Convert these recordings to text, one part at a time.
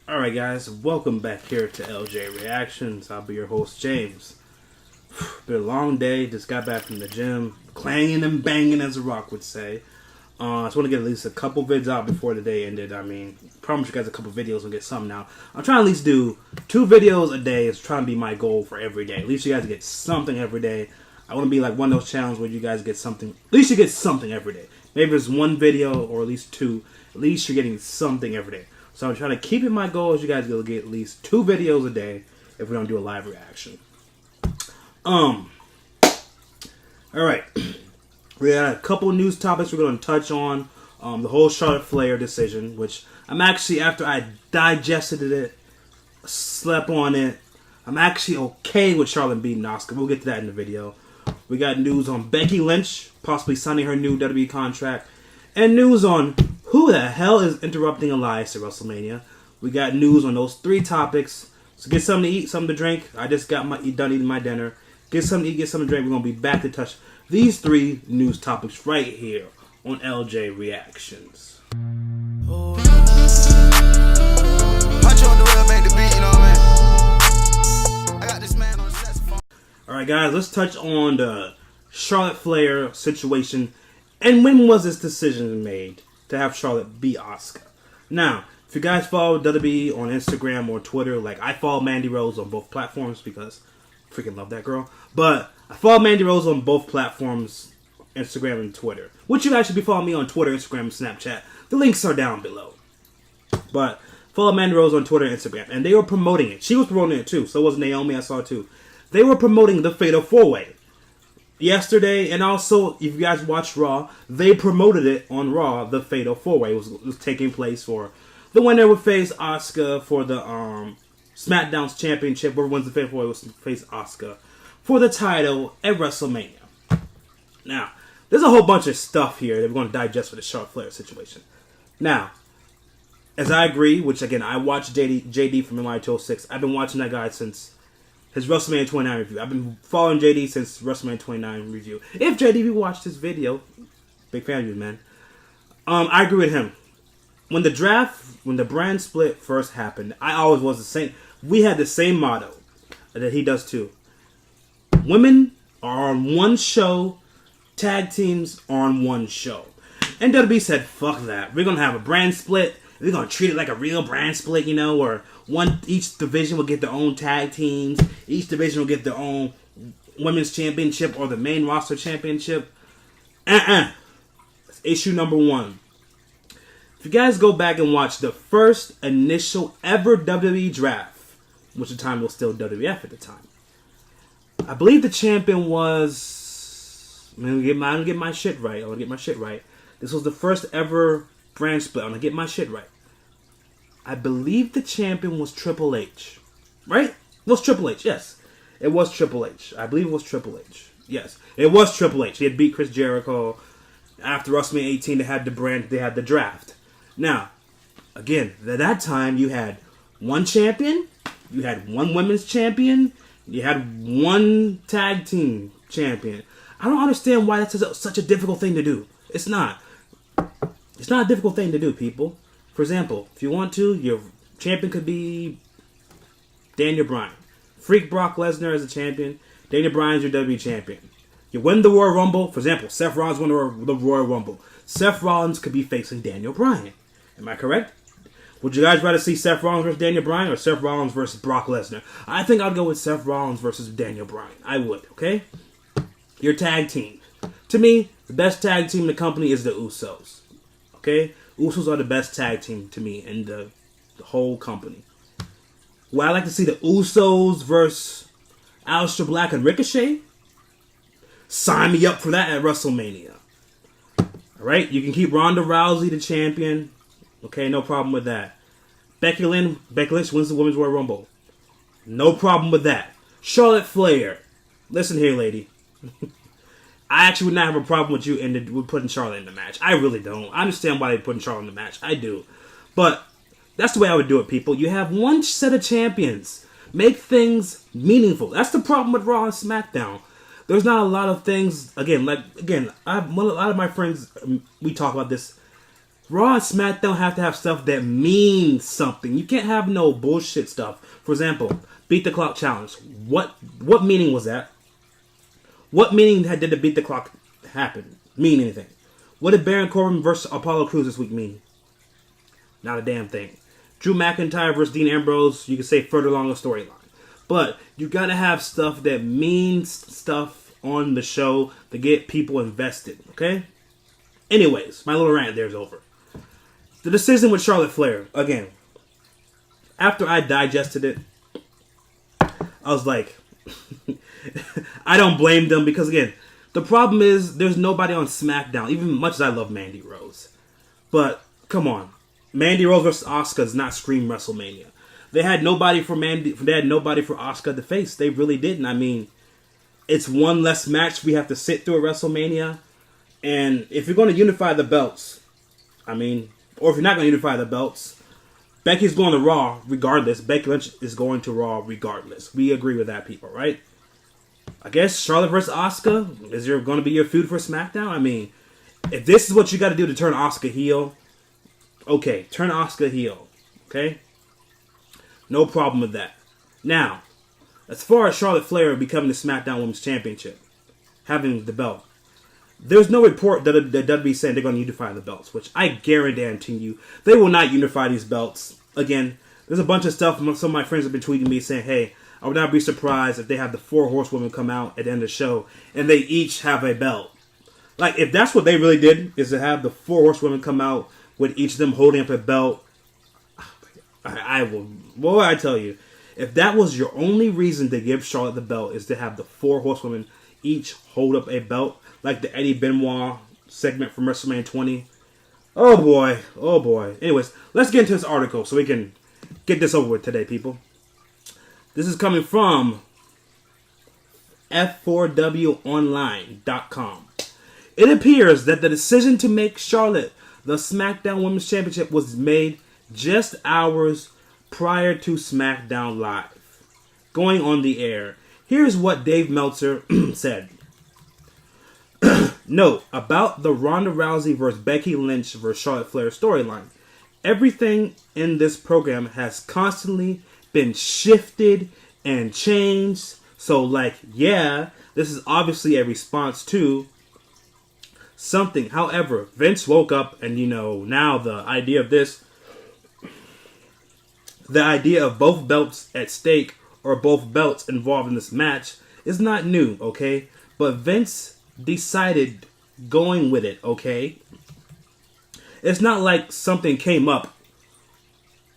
Alright guys, welcome back here to LJ Reactions. I'll be your host, James. Been a long day, just got back from the gym, clanging and banging as The Rock would say. I just want to get at least a couple vids out before the day ended. I mean, promise you guys a couple videos and get some now. I'm trying to at least do 2 videos a day. It's trying to be my goal for every day. At least you guys get something every day. I want to be like one of those channels where you guys get something. At least you get something every day. Maybe it's 1 video or at least 2. At least you're getting something every day. So I'm trying to keep it my goal is you guys will get at least 2 videos a day if we don't do a live reaction. Alright. We got a couple news topics we're going to touch on. The whole Charlotte Flair decision, which I'm actually, after I digested it, slept on it, I'm actually okay with Charlotte beating Asuka. We'll get to that in the video. We got news on Becky Lynch possibly signing her new WWE contract. And news on who the hell is interrupting Elias at WrestleMania. We got news on those 3 topics. So get something to eat, something to drink. I just got done eating my dinner. Get something to eat, get something to drink. We're going to be back to touch these 3 news topics right here on LJ Reactions. Alright guys, let's touch on the Charlotte Flair situation. And when was this decision made to have Charlotte beat Asuka? Now, if you guys follow WWE on Instagram or Twitter, like I follow Mandy Rose on both platforms because I freaking love that girl. But I follow Mandy Rose on both platforms, Instagram and Twitter. Which you guys should be following me on Twitter, Instagram, and Snapchat. The links are down below. But follow Mandy Rose on Twitter and Instagram. And they were promoting it. She was promoting it too. So was Naomi, I saw it too. They were promoting the Fatal 4-Way. Yesterday, and also, if you guys watched Raw, they promoted it on Raw, the Fatal 4-Way was taking place for the winner would face Asuka for the Smackdown's championship, whoever wins the Fatal 4-Way will face Asuka for the title at WrestleMania. Now, there's a whole bunch of stuff here that we're going to digest for the Charlotte Flair situation. Now, as I agree, which again, I watched JD from NY206. I've been watching that guy since his WrestleMania 29 review. I've been following JD since WrestleMania 29 review. If JD watched this video, big fan of you, man. I agree with him. When the brand split first happened, I always was the same. We had the same motto that he does too. Women are on one show, tag teams are on one show. And WWE said, fuck that. We're going to have a brand split. We're going to treat it like a real brand split, you know, or each division will get their own tag teams. Each division will get their own women's championship or the main roster championship. That's issue number 1. If you guys go back and watch the first initial ever WWE draft, which at the time was still WWF at the time, I believe the champion was... I'm going to get my shit right. This was the first ever brand split. I'm going to get my shit right. I believe the champion was Triple H. Right? It was Triple H, yes. It was Triple H. I believe it was Triple H. Yes, it was Triple H. He had beat Chris Jericho. After WrestleMania 18, they had the draft. Now, again, at that time, you had 1 champion, you had 1 women's champion, you had 1 tag team champion. I don't understand why that's such a difficult thing to do. It's not. It's not a difficult thing to do, people. For example, if you want to, your champion could be Daniel Bryan. Freak Brock Lesnar as a champion. Daniel Bryan's your WWE champion. You win the Royal Rumble. For example, Seth Rollins won the Royal Rumble. Seth Rollins could be facing Daniel Bryan. Am I correct? Would you guys rather see Seth Rollins versus Daniel Bryan or Seth Rollins versus Brock Lesnar? I think I'd go with Seth Rollins versus Daniel Bryan. I would, okay? Your tag team. To me, the best tag team in the company is the Usos. Okay? Usos are the best tag team to me in the whole company. Would I like to see the Usos versus Aleister Black and Ricochet? Sign me up for that at WrestleMania. Alright? You can keep Ronda Rousey the champion. Okay, no problem with that. Becky Lynch wins the Women's Royal Rumble. No problem with that. Charlotte Flair. Listen here, lady. I actually would not have a problem with you with putting Charlotte in the match. I really don't. I understand why they're putting Charlotte in the match. I do. But that's the way I would do it, people. You have 1 set of champions. Make things meaningful. That's the problem with Raw and SmackDown. There's not a lot of things. A lot of my friends, we talk about this. Raw and SmackDown have to have stuff that means something. You can't have no bullshit stuff. For example, Beat the Clock Challenge. What meaning was that? What meaning did the Beat the Clock happen? Mean anything? What did Baron Corbin versus Apollo Crews this week mean? Not a damn thing. Drew McIntyre versus Dean Ambrose, you can say further along the storyline. But you gotta have stuff that means stuff on the show to get people invested, okay? Anyways, my little rant there is over. The decision with Charlotte Flair, again, after I digested it, I was like, I don't blame them because, again, the problem is there's nobody on SmackDown, even much as I love Mandy Rose. But, come on. Mandy Rose versus Asuka is not Scream WrestleMania. They had nobody for Asuka to face. They really didn't. I mean, it's one less match we have to sit through at WrestleMania. And if you're going to unify the belts, I mean, or if you're not going to unify the belts, Becky's going to Raw regardless. Becky Lynch is going to Raw regardless. We agree with that, people, right? I guess Charlotte versus Asuka, is there going to be your feud for SmackDown? I mean, if this is what you got to do to turn Asuka heel, okay, turn Asuka heel, okay? No problem with that. Now, as far as Charlotte Flair becoming the SmackDown Women's Championship, having the belt, there's no report that WWE saying they're going to unify the belts, which I guarantee you, they will not unify these belts. Again, there's a bunch of stuff, some of my friends have been tweeting me saying, hey, I would not be surprised if they have the 4 horsewomen come out at the end of the show, and they each have a belt. Like, if that's what they really did, is to have the 4 horsewomen come out with each of them holding up a belt, I will, what would I tell you? If that was your only reason to give Charlotte the belt, is to have the 4 horsewomen each hold up a belt, like the Eddie Benoit segment from WrestleMania 20. Oh boy, oh boy. Anyways, let's get into this article so we can get this over with today, people. This is coming from F4WOnline.com. It appears that the decision to make Charlotte the SmackDown Women's Championship was made just hours prior to SmackDown Live going on the air. Here's what Dave Meltzer said. Note about the Ronda Rousey versus Becky Lynch versus Charlotte Flair storyline. Everything in this program has constantly been shifted and changed. So, like, yeah, this is obviously a response to something. However, Vince woke up and, now the idea of both belts at stake or both belts involved in this match is not new, okay? But Vince decided going with it, okay? It's not like something came up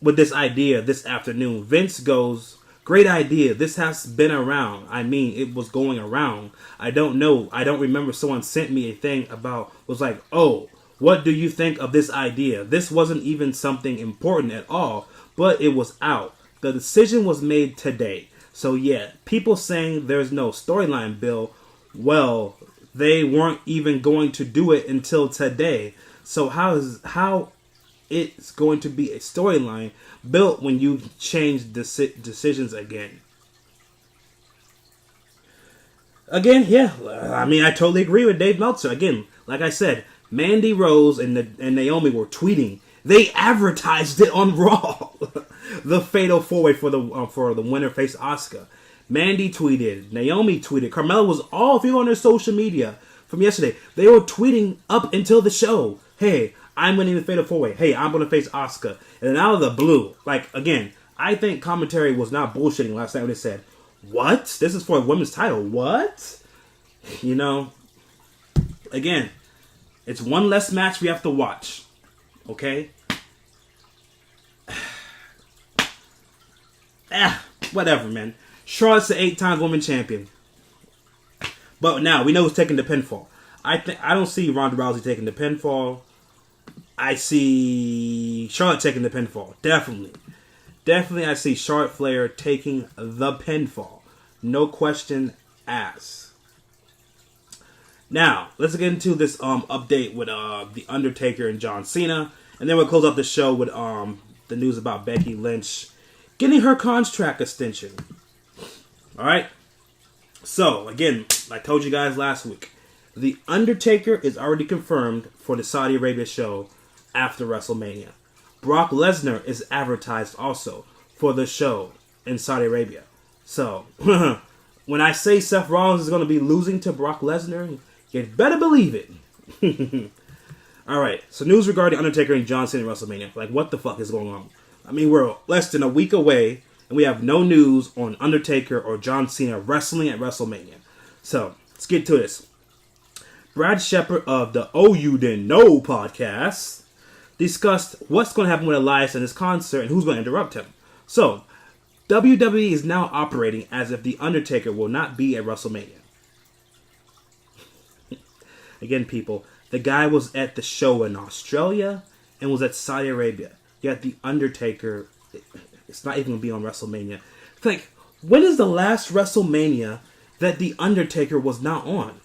with this idea this afternoon. Vince goes, great idea. This has been around. I mean, it was going around. I don't know. I don't remember someone sent me a thing about, was like, oh, what do you think of this idea? This wasn't even something important at all, but it was out. The decision was made today. So yeah, people saying there's no storyline, Bill, well, they weren't even going to do it until today. So how it's going to be a storyline built when you change decisions again? Again, yeah, I mean, I totally agree with Dave Meltzer. Again, like I said, Mandy Rose and Naomi were tweeting. They advertised it on Raw. The fatal 4-way for the winner face Asuka. Mandy tweeted, Naomi tweeted, Carmella was all, if you go on their social media from yesterday, they were tweeting up until the show, hey, I'm winning the fatal 4-way. Hey, I'm going to face Asuka. And then out of the blue, like, again, I think commentary was not bullshitting last night when they said, what? This is for a women's title. What? Again, it's one less match we have to watch. Okay? Whatever, man. Charlotte's the 8-time women's champion. But now, we know who's taking the pinfall. I don't see Ronda Rousey taking the pinfall. I see Charlotte taking the pinfall. Definitely. Definitely, I see Charlotte Flair taking the pinfall. No question asked. Now, let's get into this update with The Undertaker and John Cena. And then we'll close up the show with the news about Becky Lynch getting her contract extension. Alright? So, again, I told you guys last week, The Undertaker is already confirmed for the Saudi Arabia show after WrestleMania. Brock Lesnar is advertised also for the show in Saudi Arabia. So, when I say Seth Rollins is going to be losing to Brock Lesnar, you better believe it. Alright, so news regarding Undertaker and John Cena at WrestleMania. Like, what the fuck is going on? I mean, we're less than a week away, and we have no news on Undertaker or John Cena wrestling at WrestleMania. So, let's get to this. Brad Shepard of the Oh You Didn't Know podcast discussed what's going to happen with Elias and his concert and who's going to interrupt him. So, WWE is now operating as if The Undertaker will not be at WrestleMania. Again, people, the guy was at the show in Australia and was at Saudi Arabia. Yet The Undertaker, it's not even going to be on WrestleMania. It's like, when is the last WrestleMania that The Undertaker was not on?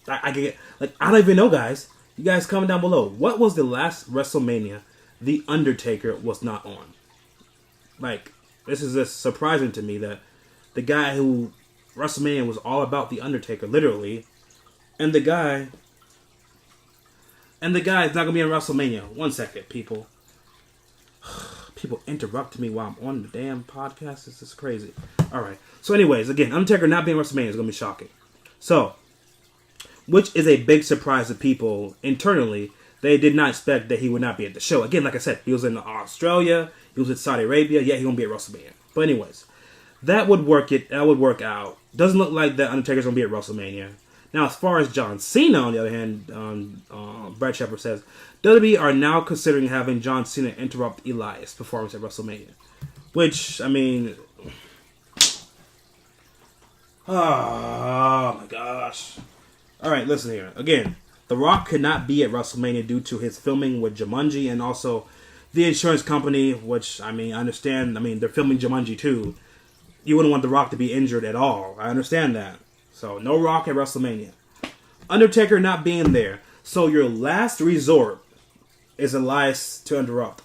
I don't even know, guys. You guys comment down below. What was the last WrestleMania The Undertaker was not on? Like, this is just surprising to me that the guy who WrestleMania was all about The Undertaker, literally, and the guy is not gonna be on WrestleMania. 1 second, people. People interrupt me while I'm on the damn podcast. This is crazy. Alright. So anyways, again, Undertaker not being on WrestleMania is gonna be shocking. So, which is a big surprise to people internally. They did not expect that he would not be at the show. Again, like I said, he was in Australia, he was in Saudi Arabia, yeah, he's gonna be at WrestleMania. But anyways, that would work out. Doesn't look like that Undertaker's gonna be at WrestleMania. Now, as far as John Cena, on the other hand, Brad Shepard says, WWE are now considering having John Cena interrupt Elias' performance at WrestleMania. Which, I mean, oh my gosh. Alright, listen here. Again, The Rock could not be at WrestleMania due to his filming with Jumanji and also the insurance company, which, I mean, I understand. I mean, they're filming Jumanji too. You wouldn't want The Rock to be injured at all. I understand that. So, no Rock at WrestleMania. Undertaker not being there. So, your last resort is Elias to interrupt.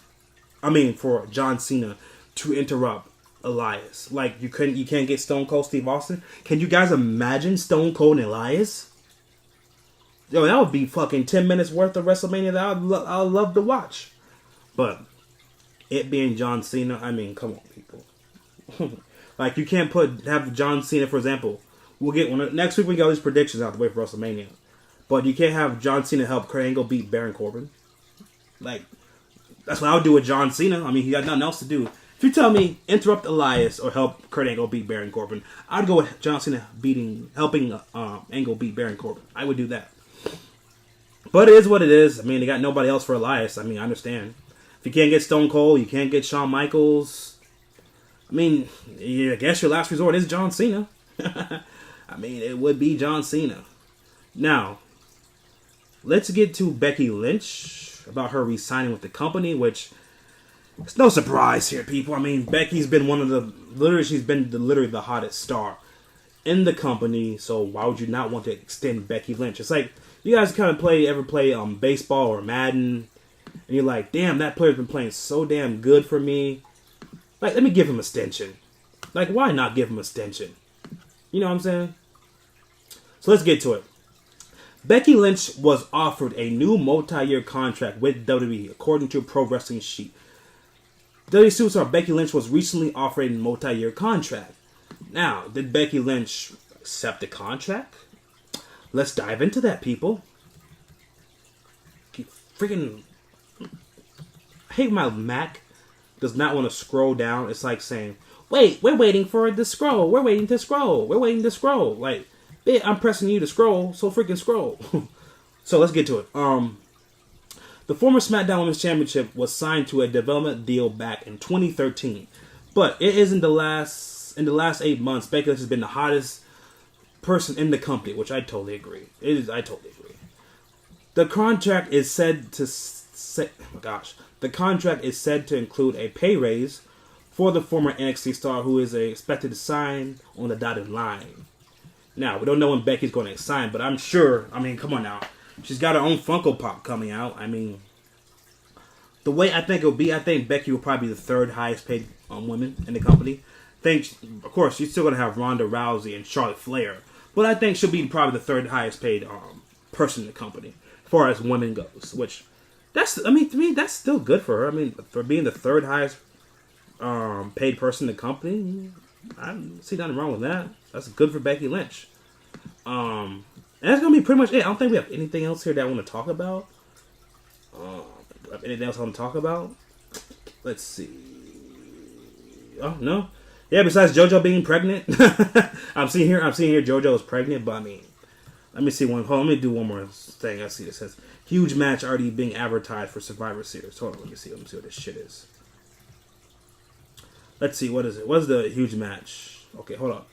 I mean, for John Cena to interrupt Elias. Like, you can't get Stone Cold Steve Austin? Can you guys imagine Stone Cold and Elias? Yo, that would be fucking 10 minutes worth of WrestleMania that I'd love to watch. But, it being John Cena, I mean, come on, people. Like, you can't have John Cena, for example. We'll get next week. We got all these predictions out the way for WrestleMania, but you can't have John Cena help Kurt Angle beat Baron Corbin. Like, that's what I would do with John Cena. I mean, he got nothing else to do. If you tell me interrupt Elias or help Kurt Angle beat Baron Corbin, I'd go with John Cena helping Angle beat Baron Corbin. I would do that. But it is what it is. I mean, they got nobody else for Elias. I mean, I understand. If you can't get Stone Cold, you can't get Shawn Michaels. I mean, yeah, I guess your last resort is John Cena. I mean, it would be John Cena. Now, let's get to Becky Lynch about her re-signing with the company, which it's no surprise here, people. I mean, Becky's been she's been literally the hottest star in the company, so why would you not want to extend Becky Lynch? It's like, you guys kind of ever play baseball or Madden, and you're like, damn, that player's been playing so damn good for me. Like, let me give him a extension. Like, why not give him a extension? You know what I'm saying? So let's get to it. Becky Lynch was offered a new multi-year contract with WWE, according to Pro Wrestling Sheet. WWE superstar Becky Lynch was recently offered a multi-year contract. Now, did Becky Lynch accept the contract? Let's dive into that, people. Freaking, I hate my Mac does not want to scroll down. It's like saying, wait, we're waiting for it to scroll. We're waiting to scroll. We're waiting to scroll. Like, I'm pressing you to scroll, so freaking scroll. So let's get to it. The former SmackDown Women's Championship was signed to a development deal back in 2013. But it is in the last 8 months, Becky Lynch has been the hottest person in the company, which I totally agree. I totally agree. The contract is said to include a pay raise for the former NXT star who is expected to sign on the dotted line. Now, we don't know when Becky's going to sign, but I'm sure, I mean, come on now. She's got her own Funko Pop coming out. I mean, the way I think it'll be, I think Becky will probably be the third highest paid woman in the company. Of course, she's still going to have Ronda Rousey and Charlotte Flair, but I think she'll be probably the third highest paid person in the company. far as women goes. Which, to me, that's still good for her. I mean, for being the third highest paid person in the company, I don't see nothing wrong with that. That's good for Becky Lynch. And that's gonna be pretty much it. I don't think we have anything else here that I want to talk about. Anything else I want to talk about? Let's see. Oh no, yeah. Besides JoJo being pregnant, I'm seeing here JoJo is pregnant. But I mean, let me see one. Hold on, let me do one more thing. I see it says huge match already being advertised for Survivor Series. Hold on, let me see what this shit is. Let's see, what is it? What is the huge match? Okay, hold on.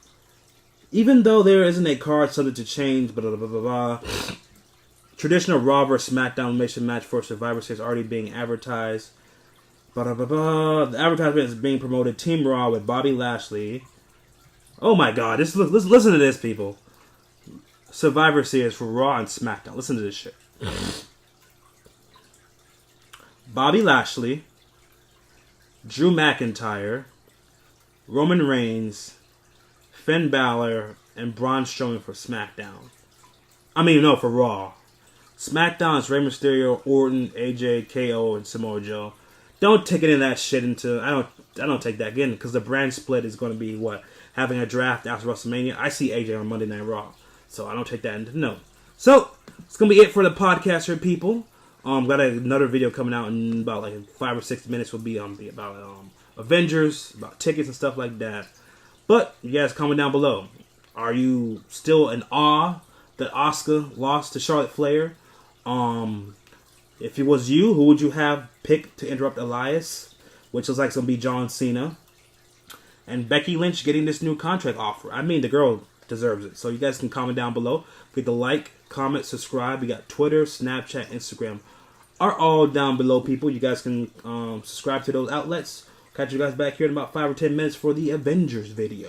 Even though there isn't a card subject to change, blah, blah, blah, blah, blah. Traditional Raw vs. Smackdown elimination match for Survivor Series already being advertised. Blah, blah, blah, blah. The advertisement is being promoted. Team Raw with Bobby Lashley. Oh my god, listen to this, people. Survivor Series for Raw and Smackdown. Listen to this shit. Bobby Lashley, Drew McIntyre, Roman Reigns, Finn Balor, and Braun Strowman for SmackDown. For Raw. SmackDown is Rey Mysterio, Orton, AJ, KO, and Samoa Joe. Don't take any of that shit into... I don't take that in, because the brand split is going to be, having a draft after WrestleMania. I see AJ on Monday Night Raw, so I don't take that into note. So, it's going to be it for the podcast here, people. Got another video coming out in about 5 or 6 minutes. Will be about Avengers, about tickets and stuff like that. But you guys comment down below. Are you still in awe that Asuka lost to Charlotte Flair? If it was you, who would you have picked to interrupt Elias? Which looks like it's going to be John Cena. And Becky Lynch getting this new contract offer. The girl deserves it. So you guys can comment down below. Click the like, comment, subscribe. We got Twitter, Snapchat, Instagram. Are all down below, people. You guys can subscribe to those outlets. Catch you guys back here in about 5 or 10 minutes for the Avengers video.